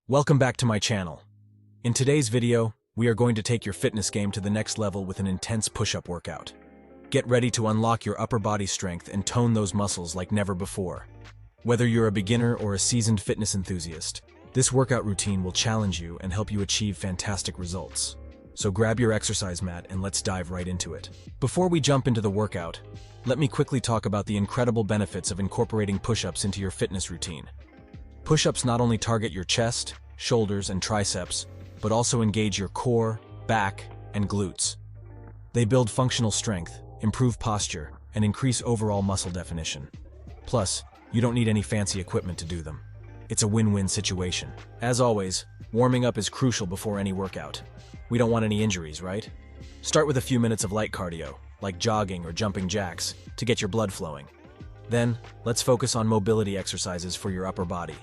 Welcome back to my channel. In today's video, we are going to take your fitness game to the next level with an intense push-up workout. Get ready to unlock your upper body strength and tone those muscles like never before. Whether you're a beginner or a seasoned fitness enthusiast, this workout routine will challenge you and help you achieve fantastic results. So grab your exercise mat and let's dive right into it. Before we jump into the workout, let me quickly talk about the incredible benefits of incorporating push-ups into your fitness routine. Push-ups not only target your chest, shoulders, and triceps, but also engage your core, back, and glutes. They build functional strength, improve posture, and increase overall muscle definition. Plus, you don't need any fancy equipment to do them. It's a win-win situation. As always, warming up is crucial before any workout. We don't want any injuries, right? Start with a few minutes of light cardio, like jogging or jumping jacks, to get your blood flowing. Then, let's focus on mobility exercises for your upper body.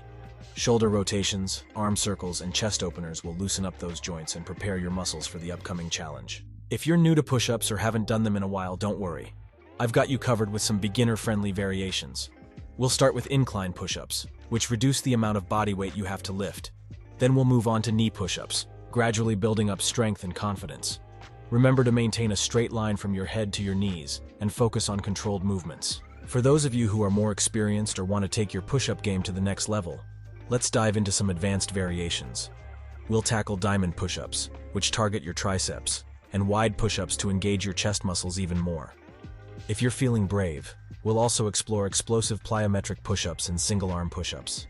Shoulder rotations, arm circles, and chest openers will loosen up those joints and prepare your muscles for the upcoming challenge. If you're new to push-ups or haven't done them in a while, don't worry. I've got you covered with some beginner-friendly variations. We'll start with incline push-ups, which reduce the amount of body weight you have to lift. Then we'll move on to knee push-ups, gradually building up strength and confidence. Remember to maintain a straight line from your head to your knees and focus on controlled movements. For those of you who are more experienced or want to take your push-up game to the next level, let's dive into some advanced variations. We'll tackle diamond push-ups, which target your triceps, and wide push-ups to engage your chest muscles even more. If you're feeling brave, we'll also explore explosive plyometric push-ups and single-arm push-ups.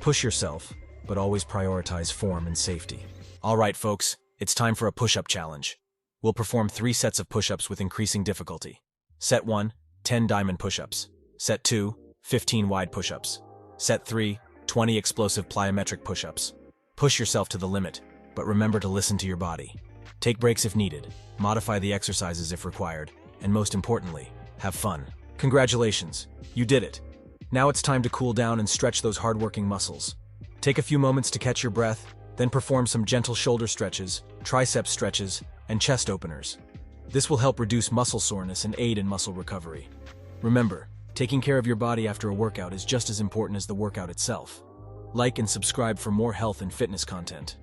Push yourself, but always prioritize form and safety. All right, folks, it's time for a push-up challenge. We'll perform 3 sets of push-ups with increasing difficulty. Set 1, 10 diamond push-ups. Set 2, 15 wide push-ups. Set 3, 20 explosive plyometric push-ups. Push yourself to the limit, but remember to listen to your body. Take breaks if needed, modify the exercises if required, and most importantly, have fun. Congratulations, you did it. Now it's time to cool down and stretch those hard-working muscles. Take a few moments to catch your breath, then perform some gentle shoulder stretches, tricep stretches, and chest openers. This will help reduce muscle soreness and aid in muscle recovery. Remember, taking care of your body after a workout is just as important as the workout itself. Like and subscribe for more health and fitness content.